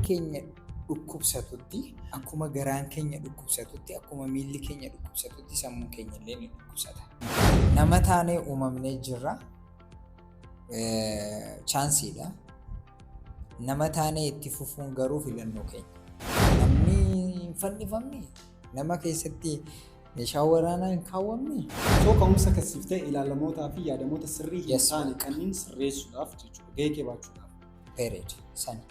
keenya dhukkubsatutti, akkuma garaan keenya dhukkubsatutti, akkuma miilli keenya dhukkubsatutti sammuun keenya illee ni dhukkubsata. Nama taanee uumamnee jirra. Chaansiidha. Nama taanee itti fufuun garuu filannoo keenya. Namni hin fannifamne, nama keessatti meeshaa waraanaa hin kaawwamne. Ka'umsa akkasiiftee ilaalamootaa fi yaadamoota sirrii hin taane kanneen sirreessuudhaaf jechuudha. Gahee kee baachuudhaaf. Pereed sana.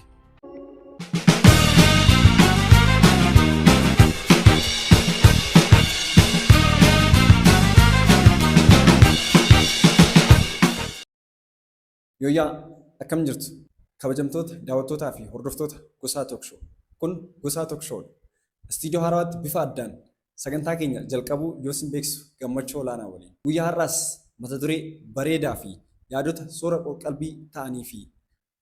Yooyaa akkam jirtu kabajamtoota daawwattootaa fi hordoftoota Gosaa Talk Show. Kun Gosaa Talk Show. Istiidiyoo haaraatti bifa addaan sagantaa keenya jalqabuu yoo isin beeksisu gammachuu olaanaa waliin. Guyyaa har'aas mata duree bareedaa fi yaadota soora qalbii ta'anii fi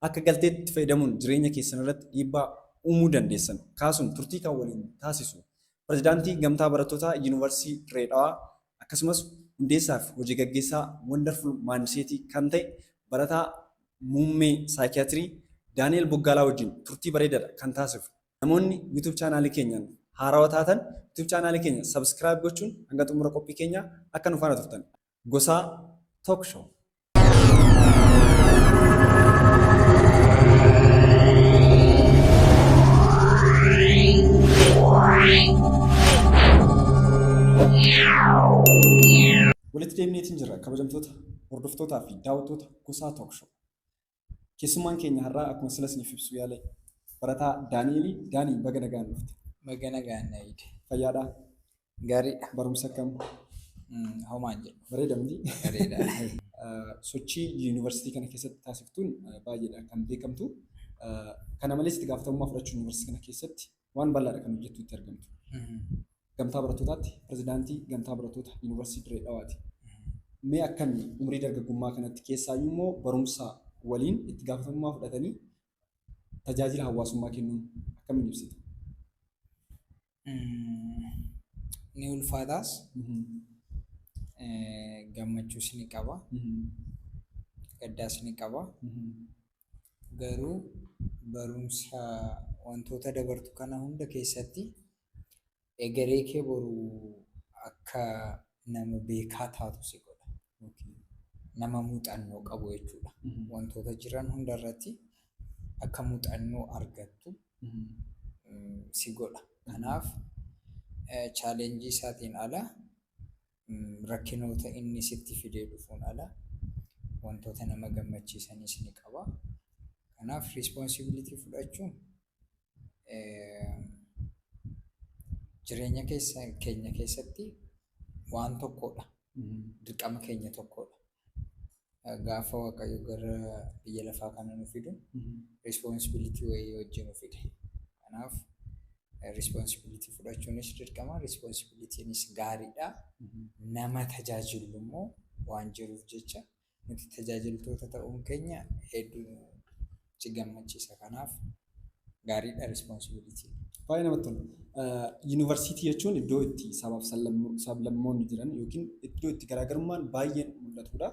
akka galteetti fayyadamuun jireenya keessan irratti dhiibbaa uumuu dandeessan kaasuun turtii kan waliin taasisu. Pirezidaantii Gamtaa Barattootaa Yuunivarsiitii Dirree Dhawaa akkasumas hundeessaa fi hojii gaggeessaa Wonderful Mindset kan ta'e barataa muummee saayikiyatirii Daani'el Boggaalaa wajjin turtii bareedaadha kan taasifu. Namoonni YouTube chaanaalii keenyaan haarawaa taatan YouTube chaanaalii keenya subscribe gochuun hanga xumura qophii keenyaa akka nu faana turtan. Gosaa Talk Show. Walitti deemneetiin jira kabajamtoota hordoftootaa fi daawwattoota Gosaa Talk Show. Keessummaan keenya har'aa akkuma silas isiniif ibsuu yaale barataa Daani'elii. Daanii baga nagaan dhufte. Baga nagaan dhufte. Fayyaadhaa? Gaariidha. Barumsa akkam? Homaan jedhu. Bareeda miti? Bareeda. Sochii yuunivarsiitii kana keessatti taasiftuun baay'eedha kan beekamtu. Kana malees itti gaafatamummaa fudhachuu yuunivarsiitii kana keessatti waan bal'aadha kan hojjettu itti argamtu. Gamtaa Barattootaatti pirezidaantii Gamtaa Barattoota Yuunivarsiitii Dirree Dhawaati. Mee akkamii umrii dargaggummaa kanatti keessaayyuu immoo barumsa waliin itti gaafatamummaa fudhatanii tajaajila hawaasummaa kennuun akkamiin ibsita? Ni ulfaataas. Gammachuus ni qaba. Gaddaas ni qaba. Garuu barumsa wantoota dabartu kana hunda keessatti egeree kee boru akka nama beekaa taatu si godha. Nama muuxannoo qabu jechuudha. Wantoota jiran hundarratti akka muuxannoo argattu si godha. Kanaaf chaalenjii isaatiin ala rakkinoota inni sitti fidee dhufuun ala wantoota nama gammachiisanis ni qaba. Kanaaf responsibility fudhachuun jireenya keenya keessatti waan tokkodha. Dirqama keenya tokkodha. Gaafa Waaqayyo gara biyya lafaa kana nu fidu responsibility wayii wajjin nu fide. Kanaaf responsibility fudhachuunis dirqama, responsibilitynis gaariidha. Nama tajaajilu immoo waan jiruuf jecha nuti tajaajiltoota ta'uun keenya hedduu si gammachiisa. Kanaaf gaariidha responsibility. Baay'ee namatti tola. Yuunivarsiitii jechuun iddoo itti sabaaf sablammoonni jiran yookiin iddoo itti garaagarummaan baay'een mul'atudha.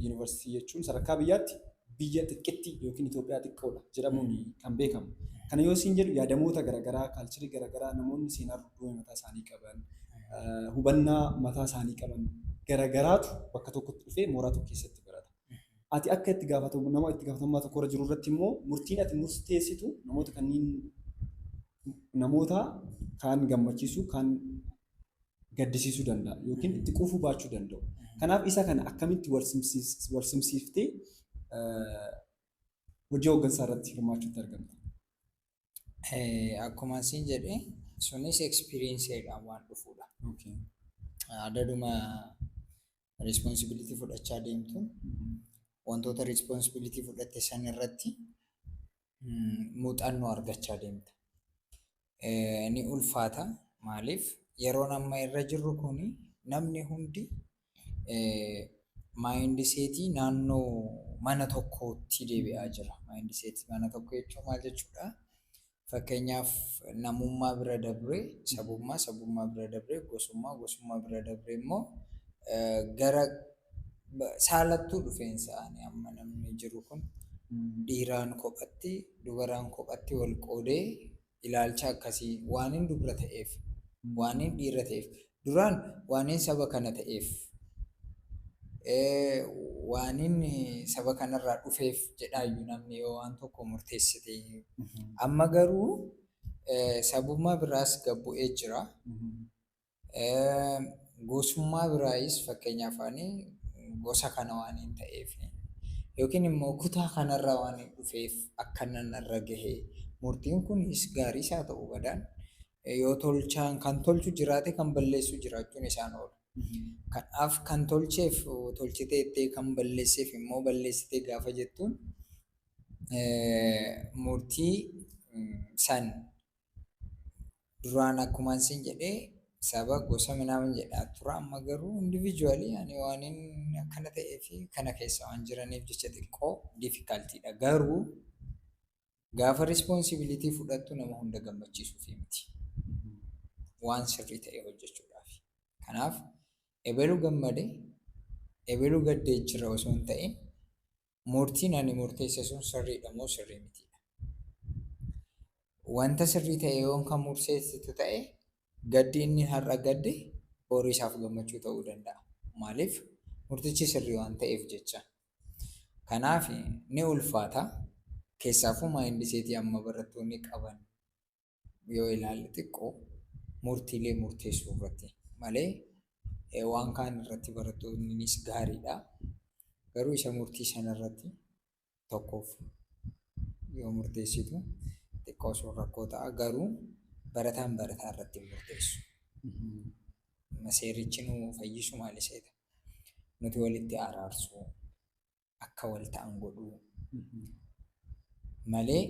Yuunivarsiitii jechuun sadarkaa biyyaatti biyya xiqqeetti yookiin Itoophiyaa xiqqoodha jedhamuun kan beekamu. Kana yoo siin jedhu yaadamoota garaagaraa, kaalcharii garaagaraa namoonni seenaa dudduubee mataa isaanii qaban, hubannaa mataa isaanii qaban garaagaraatu bakka tokkotti dhufee mooraa tokko keessatti barata. Ati akka itti gaafatamummaa tokko irra jiru irratti immoo murtiin ati murteessitu namoota kaan gammachiisuu, kaan gaddisiisuu danda'a yookiin itti quufuu baachuu danda'u. Kanaaf isa kana akkamitti wal simsiiftee hojii hooggansaa irratti hirmaachuutti argamta? Akkuma siin jedhee sunis experienceedhaan waan dhufuudha. Adaduma responsibility fudhachaa deemtuun wantoota responsibility fudhatte san irratti muuxannoo argachaa deemta. Ni ulfaata. Maaliif yeroo amma irra jirru kuni namni hundi maayindiseetii naannoo mana tokkootti deebi'aa jira. Maayindiseetii mana tokko jechuun maal jechuudha? Fakkeenyaaf namummaa bira dabree sabummaa bira dabree gosummaa bira dabree immoo gara saalattuu dhufeensa amma namni jiru kun dhiiraan kophatti dubaraan kophatti wal qoodee ilaalcha akkasii waan hin dubra ta'eef waan hin dhiira ta'eef duraan waan hin saba kana ta'eef waan inni saba kanarraa dhufeef jedhaayyuu namni yoo waan tokko murteessite. Amma garuu sabummaa biraas gabbu'ee jira. Gosummaa biraayis fakkeenyaaf gosa kana waan hin ta'eef yookiin immoo kutaa kanarraa waan hin dhufeef akkanan irra gahe murtiin kunis gaariis haa ta'u badaan yoo tolchaan kan tolchu jiraate kan balleessu jiraachuun isaan oola. Kanaaf kan tolcheef tolchitee kan balleesseef immoo balleessitee gaafa jettuun murtii san duraan akkumaan sin jedhee saba gosa minaamin jedhaa tura amma garuu individually ani waan akkana ta'ee fi kana keessa waan jiraniif jecha xiqqoo difficultyidha. Garuu gaafa responsibility fudhattu nama hunda gammachiisuuf miti waan sirrii ta'e hojjechuudhaaf. Kanaaf ebelu gammade ebelu gaddee jira osoo hin ta'in murtiin ani murteesse sun sirriidha moo sirrii mitiidha. Wanta sirrii ta'e yoo kan murteessitu ta'e gaddi inni har'a gadde boru isaaf gammachuu ta'uu danda'a. Maaliif murtichi sirrii waan ta'eef jecha. Kanaaf ni ulfaata keessaafuu maayindiseetii amma barattoonni qaban yoo ilaalle xiqqoo murtiilee murteessuu irratti malee waan kaan irratti barattoonnis gaariidha. Garuu isa murtii sana irratti tokkoof yoo murteessitu xiqqoo sun rakkoo ta'a. Garuu barataan barataa irratti murteessu. Seerichi nu fayyisu maali seeta? Nuti walitti araarsuu akka wal ta'an godhuu malee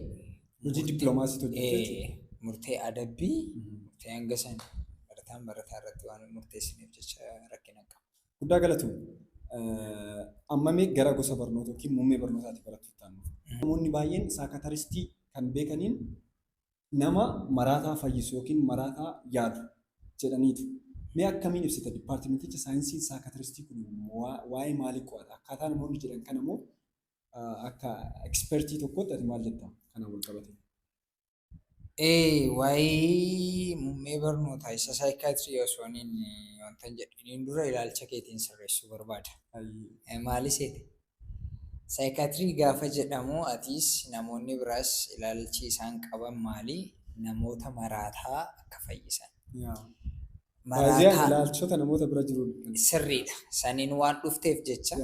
hojii dippiloomaasiitu hojjettee murtee adabbii murtee hanga sana barataan barataa irratti waan murteessineef jecha rakkina qaba. Guddaa galatu ammamee gara gosa barnoota yookiin muummee barnootaatti barattuu taanu. Namoonni baay'een saayikaataristii kan beekaniin nama maraataa fayyisu yookiin maraataa yaadu jedhaniitu. Mee akkamiin ibsita dipaartimenticha saayinsii saayikaataristii kun waa'ee maalii qo'ata? Akkaataa namoonni jedhan kana immoo akka ekspertii tokkotti ati maal jetta kana wal qabate? Waa'ee muummee barnootaa isa saayikaatirii osoo wanta jedhiniin dura ilaalcha keetiin sirreessuu barbaada. Maali seete? Saayikaatirii gaafa jedhamu atis namoonni biraas ilaalchi isaan qaban maali? Namoota maraataa akka fayyisan. Baay'een ilaalchota namoota bira jiru. Sirriidha. Saniin waan dhufteef jecha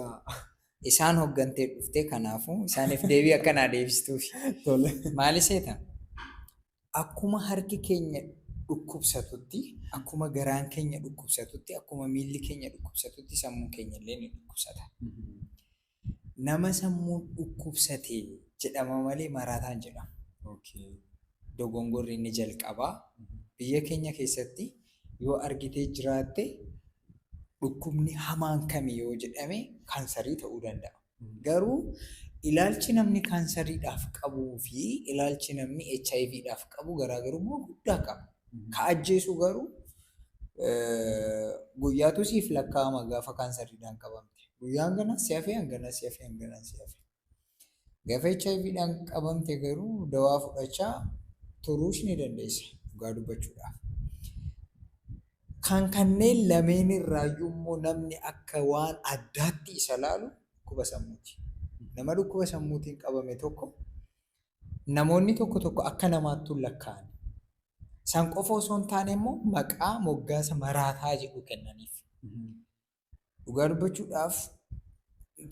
isaan hoggantee dhuftee kanaafuu isaaniif deebii akkanaa deebistuuf. Maali seeta? Akkuma harki keenya dhukkubsatutti, akkuma garaan keenya dhukkubsatutti, akkuma miilli keenya dhukkubsatutti sammuun keenya illee ni dhukkubsata. Nama sammuun dhukkubsate jedhama malee maraataan jedhama. Dogongorri inni jalqabaa biyya keenya keessatti yoo argitee jiraatte dhukkubni hamaan kami yoo jedhame kaansarii ta'uu danda'a. Garuu ilaalchi namni kaansariidhaaf qabuu fi ilaalchi namni HIVdhaaf qabu garaagarummaa guddaa qaba. Ka ajjeesu garuu guyyaatu siif lakkaa'ama gaafa kaansariidhaan qabamte. Guyyaan ganas si hafee hanganas si hafee hanganas si hafee. Gaafa HIVdhaan qabamte garuu dawaa fudhachaa turuus ni dandeessa dhugaa dubbachuudhaaf. Kan kanneen lameen irraayyuu immoo namni akka waan addaatti isa laalu dhukkuba sammuuti. Nama dhukkuba sammuutiin qabame tokko namoonni tokko tokko akka namaattu lakkaa'an. San qofa osoo hin taane immoo maqaa moggaasa maraataa jedhu kennaniif. Dhugaa dubbachuudhaaf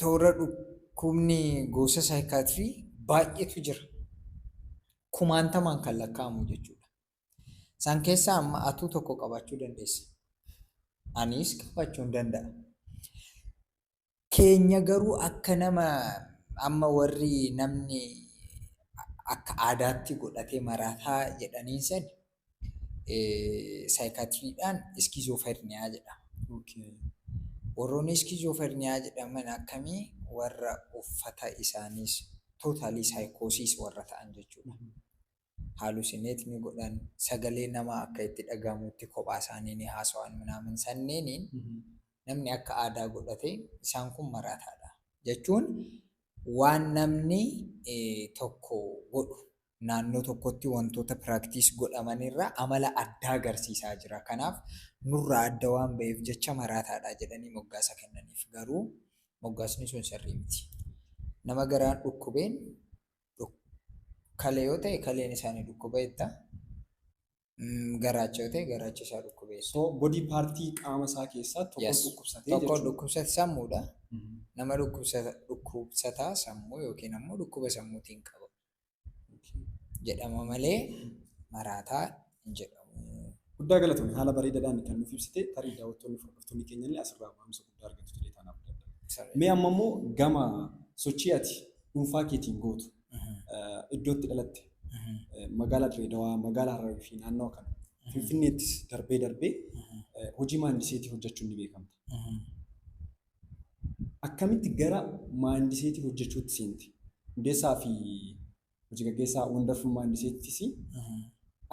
toora dhukkubni gosa saayikaatirii baay'eetu jira. Kumaantamaan kan lakkaa'amu jechuudha. San keessaa amma atuu tokko qabaachuu dandeessa. Anis qabaachuu hin danda'a. Keenya garuu akka nama amma warri namni akka aadaatti godhatee maraataa jedhaniin sani saayikaatiriidhaan iskizoofirniyaa jedhama. Warroonni iskizoofirniyaa jedhaman akkamii warra uffata isaaniis tootaalii saayikoosiis warra ta'an jechuudha. Haalusineetni godhan sagalee namaa akka itti dhagahamutti kophaa isaanii ni haasawaan minaamin sanneeniin namni akka aadaa godhate isaan kun maraataadha. Jechuun waan namni tokko godhu naannoo tokkotti wantoota piraaktiis godhamanirraa amala addaa agarsiisaa jira. Kanaaf nurraa adda waan ba'eef jecha maraataadha jedhanii moggaasa kennaniif. Garuu moggaasni sun sirrii miti. Nama garaan dhukkubeen kalee yoo ta'e kaleen isaanii dhukkubeetta. Garaacha yoo ta'e garaacha isaa dhukkubeessa. So body partii qaama isaa keessaa tokko dhukkubsatee tokko dhukkubsate sammuudha. Nama dhukkubsataa sammuu yookiin ammoo dhukkuba sammuutiin qaba jedhama malee maraataa hin jedhamu. Guddaa galatoomii haala bareedaadhaan kan nuuf ibsite tarii daawwattoonni fi hordoftoonni keenya illee asirraa barumsa guddaa argatu jedhee taanaaf danda'a. Mee amma immoo gama sochii ati dhuunfaa keetiin gootu iddootti dhalatte magaalaa Dirreedawaa, magaalaa Hararii fi naannoo kana Finfinneettis darbee hojii maandiseetii hojjechuun ni beekamta. Akkamitti gara maandiseetii hojjechuutti seente? Hundeessaa fi hojii gaggeessaa Wonderful maandiseettis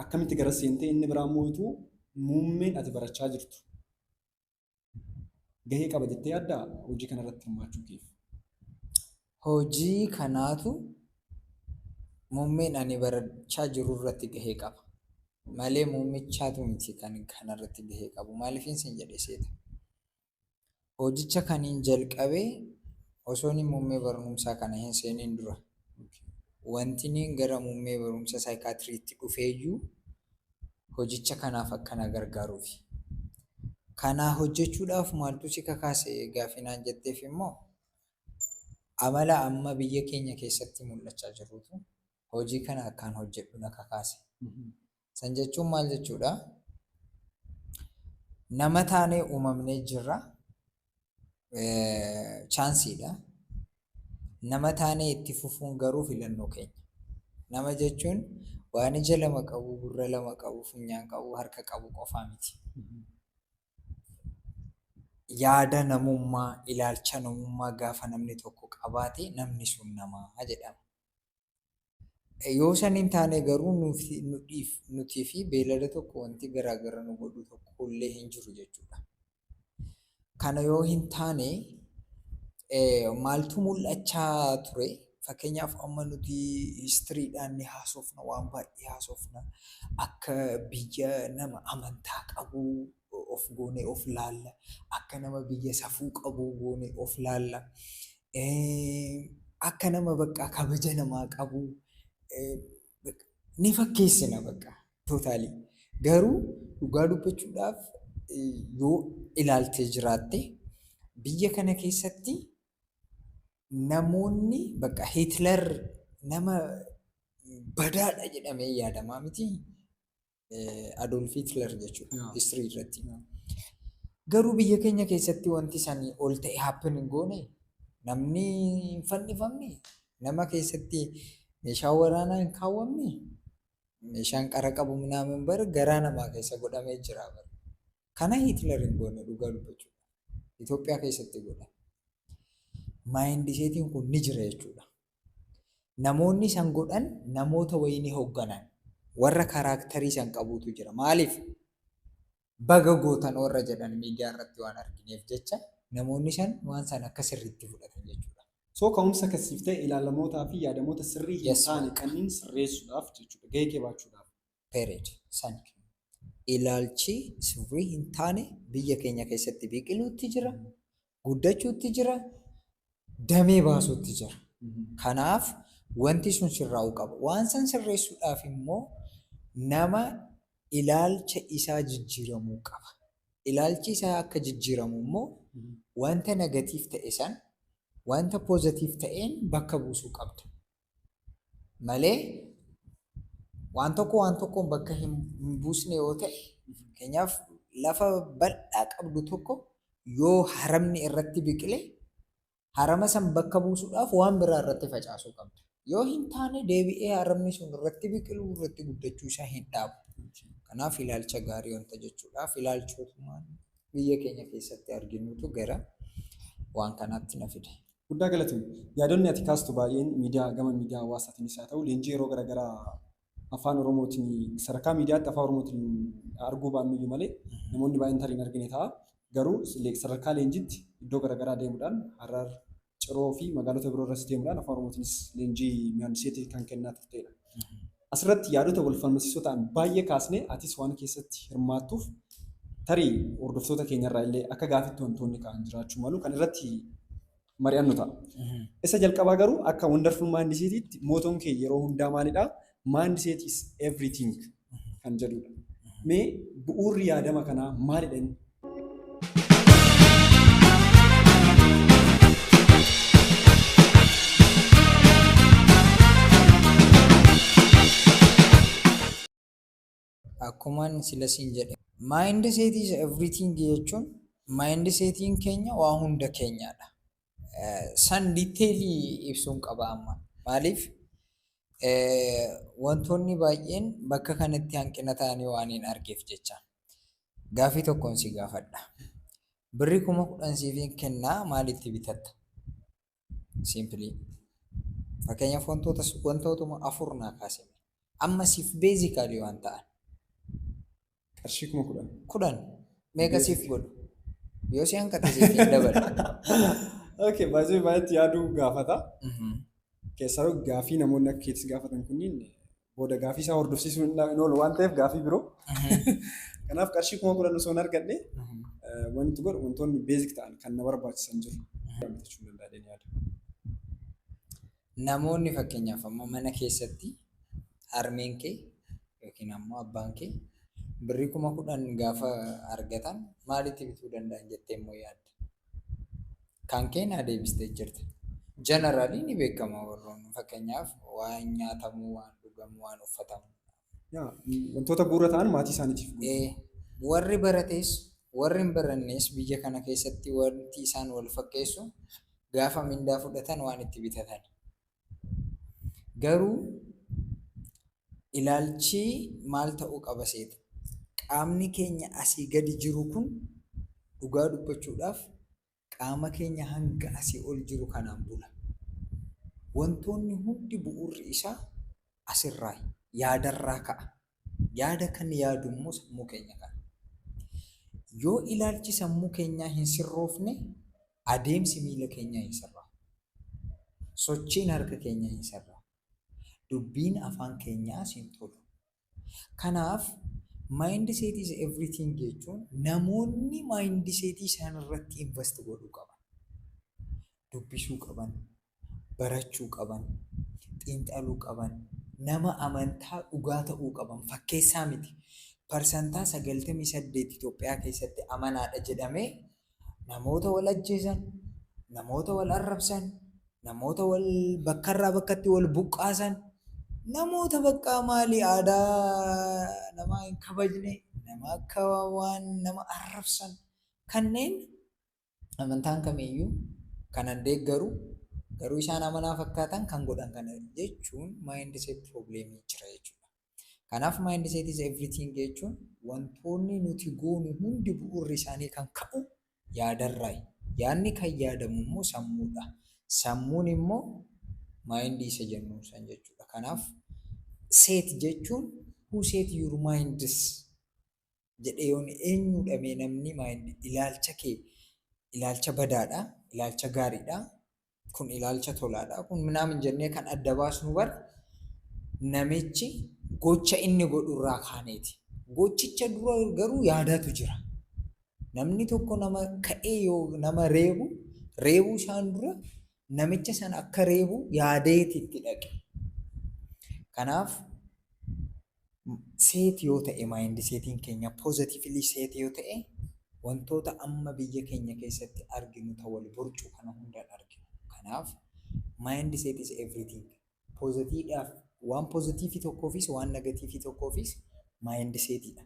akkamitti gara seentee inni biraa mootuu muummeen ati barachaa jirtu gahee qaba jettee yaaddaa hojii kanarratti hirmaachuu keef? Hojii kanaatu muummeen ani barachaa jiru irratti gahee qaba malee muummichaatu miti kan kanarratti gahee qabu. Maaliifin sin jedhee seeta? Hojicha kaniin jalqabee osoo inni muummee barumsaa kana hin seeniin dura wanti niin gara muummee barumsa saayikaatiriitti dhufeeyyuu hojicha kanaaf akkana gargaaruufi. Kanaa hojjechuudhaaf maaltu si kakaase gaafinaan jetteef immoo amala amma biyya keenya keessatti mul'achaa jirutu hojii kana akkaan hojjedhu na kakaase. San jechuun maal jechuudha? Nama taanee uumamnee jirra. Chaansiidha. Nama taanee itti fufuun garuu filannoo keenya. Nama jechuun waan ija lama qabu, gurra lama qabu, funyaan qabu, harka qabu qofaa miti. Yaada namummaa, ilaalcha namummaa gaafa namni tokko qabaate namni sun namaa jedhama. Yoo san hin taane garuu nutii fi beelada tokko wanti garaagara nu godhu tokko illee hin jiru jechuudha. Kana yoo hin taane maaltu mul'achaa ture? Fakkeenyaaf amma nuti histiriidhaan ni haasofna, waan baay'ee haasofna. Akka biyya nama amantaa qabu of goonee of laalla. Akka nama biyya safuu qabu goonee of laalla. Akka nama bakka kabaja namaa qabu ni fakkeessina bakka tootaalii. Garuu dhugaa dubbachuudhaaf yoo ilaaltee jiraatte biyya kana keessatti namoonni bakka Hitler nama badaadha jedhamee yaadamaa miti. Adolf Hitler jechuudha histirii irratti. Garuu biyya keenya keessatti wanti sanii ol ta'e happen hin goone namni hin fannifamne nama keessatti meeshaan waraanaa hin kaawwamne meeshaan qara qabu minaamin bara garaa namaa keessa godhamee jira bara. Kana Hitler hin goone dhugaa dubbachuudha. Itoophiyaa keessatti godhame. Maayindiseetiin kun ni jira jechuudha. Namoonni san godhan namoota wayii ni hoogganan warra karaaktarii san qabuutu jira. Maaliif? Baga gootan warra jedhan miidiyaa irratti waan argineef jecha namoonni san waan san akka sirriitti fudhatan jechuudha. Soo ka'umsa akkasiif ta'e ilaalamootaa fi yaadamoota sirrii hin taane kanneen sirreessuudhaaf jechuudha. Gahee qabaachuudhaaf. Pereed san ilaalchi sirrii hin taane biyya keenya keessatti biqiluutti jira, guddachuutti jira, damee baasuutti jira. Kanaaf wanti sun sirraa'uu qaba. Waan san sirreessuudhaaf immoo nama ilaalcha isaa jijjiiramuu qaba. Ilaalchi isaa akka jijjiiramu immoo wanta negatiif ta'e san wanta poozitiif ta'een bakka buusuu qabda. Malee waan tokkoon bakka hin buusne yoo ta'e fakkeenyaaf lafa bal'aa qabdu tokko yoo haramni irratti biqile harama san bakka buusuudhaaf waan biraa irratti facaasuu qabda. Yoo hin taane deebi'ee haramni sun irratti biqiluu irratti guddachuu isaa hin dhaabu. Kanaaf ilaalcha gaarii wanta jechuudhaaf ilaalchootumaan biyya keenya keessatti arginutu gara waan kanaatti na fide. Guddaa galatoomi. Yaadonni ati kaastu baay'een gama miidiyaa hawaasaatiinis haa ta'u leenjii yeroo garaagaraa afaan Oromootiin sadarkaa miidiyaatti afaan Oromootiin arguu baannuyyuu malee namoonni baay'een tarii hin argine ta'a. Garuu sadarkaa leenjiitti iddoo garaagaraa deemuudhaan Harar, Ciroo fi magaalota biroo irratti deemuudhaan afaan Oromootiinis leenjii maandiseetii kan kennaa turtedha. Asirratti yaadota wal falmisiisoo ta'an baay'ee kaasnee atis waan keessatti hirmaattuuf tarii hordoftoota keenyarraa illee akka gaafitti wantoonni ka'an jiraachuu malu kan irratti mari'annu ta'a. Isa jalqabaa garuu akka wonderful maandiseetiitti mootoon kee yeroo hundaa maalidhaa? Mindset is everything kan jedhudha. Mee bu'uurri yaadama kanaa maalidha inni? Akkumaan sila siin jedhe mindset is everything jechuun mindsetiin keenya waa hunda keenyaadha. San diteelii ibsuun qaba amma. Maaliif wantoonni baay'een bakka kanatti hanqina ta'anii waan hin argeef jecha. Gaafii tokkoon si gaafadha. Birri 10,000 siif kennaa maalitti bitatta? Simply. Fakkeenyaaf wantootuma afur naa kaasime. Amma siif beezikaalii waan ta'an. Qarshii 10,000. 10 meeqa siif godhu? Yoo si hanqate siif hin dabalu. Okay, baay'ee yaaduu gaafata. Keessaa gaafii namoonni akka keetis gaafatan kunniin booda gaafii isaa hordofsiisuu hin oolu waan ta'eef gaafii biroo. Kanaaf qarshii 10,000 osoo hin argadne wanti godhu wantoonni beezik ta'an kan na barbaachisan jiru. Bitachuu danda'een yaada. Namoonni fakkeenyaaf amma mana keessatti harmeen kee yookiin ammoo abbaan kee birri 10,000 gaafa argatan maalitti bituu danda'an jettee immoo yaadda? Kan kee naa deebistee jirti. Generally ni beekama warroon fakkeenyaaf waan nyaatamuu, waan dhugamuu, waan uffatamuu. Wantoota bu'uura ta'an maatii isaaniitiif. Warri barates warri hin barannes biyya kana keessatti wanti isaan wal fakkeessu gaafa mindaa fudhatan waan itti bitatan. Garuu ilaalchi maal ta'uu qaba seeta? Qaamni keenya asii gadi jiru kun dhugaa dubbachuudhaaf qaama keenya hanga asii ol jiru kanaan bula. Wantoonni hundi bu'uurri isaa asirraa yaadarraa ka'a. Yaada kan yaadu immoo sammuu keenya kana. Yoo ilaalchi sammuu keenyaa hin sirroofne adeemsi miila keenyaa hin sirraafu. Sochiin harka keenyaa hin sirraafu. Dubbiin afaan keenyaas hin tolu. Kanaaf mindset is everything jechuun namoonni mindsetii isaan irratti invest godhuu qaban. Dubbisuu qaban, barachuu qaban, xiinxaluu qaban, nama amantaa dhugaa ta'uu qaban. Fakkeessaa miti. Parsantaa 98 Itoophiyaa keessatti amanaadha jedhamee namoota wal ajjeesan, namoota wal arrabsan, namoota wal bakkarraa bakkatti wal buqqaasan, namoota bakka maalii aadaa namaa hin kabajne, nama akka waan nama arrabsan kanneen amantaan kamiyyuu kanan deeggaru garuu isaan amanaa fakkaatan kan godhan kana jechuun mindset problemii jira jechuudha. Kanaaf mindset is everything jechuun wantoonni nuti goonu hundi bu'uurri isaanii kan ka'u yaadarraayi. Yaadni kan yaadamu immoo sammuudha. Sammuun immoo maayindii isa jennu san jechuudha. Kanaaf set jechuun who set your minds jedhee yoon eenyu dhamee namni maayindii ilaalcha kee ilaalcha badaadha, ilaalcha gaariidha, kun ilaalcha tolaadha, kun minaamin jennee kan adda baasnu bar namichi gocha inni godhurraa kaaneeti. Gochicha dura garuu yaadaatu jira. Namni tokko nama ka'ee yoo nama reebuu isaan dura namicha sana akka reebu yaadeeti itti dhaqe. Kanaaf seet yoo ta'e maayindiseetiin keenya pooziitiivili seet yoo ta'e wantoota amma biyya keenya keessatti arginu ta'u wal borcuu kana hundaan arginu. Kanaaf maayindiseet is everything. Poozitiidhaaf waan poozitiivii tokkoofis waan negatiivii tokkoofis maayindiseetiidha.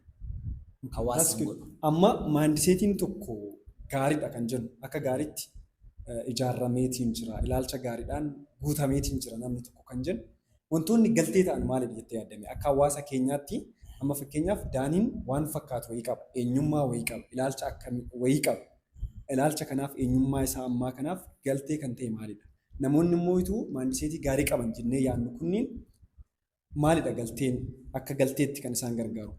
Hawaasni godhu. Amma maayindiseetiin tokko gaariidha kan jennu akka gaariitti ijaarameetiin jira. Ilaalcha gaariidhaan guutameetiin jira namni tokko kan jennu. Wantoonni galtee ta'an maalidha jettee yaaddame? Akka hawaasa keenyaatti amma fakkeenyaaf Daaniin waan fakkaatu wayii qaba, eenyummaa wayii qaba, ilaalcha akkamii wayii qaba. Ilaalcha kanaaf eenyummaa isaa ammaa kanaaf galtee kan ta'e maalidha? Namoonni immoo ituu maayindiseetii gaarii qaban jennee yaadnu kunniin maalidha galteen akka galteetti kan isaan gargaaru?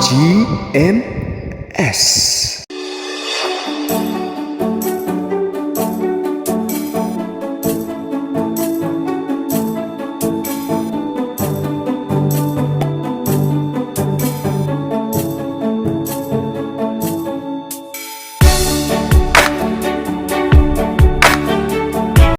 GMM S.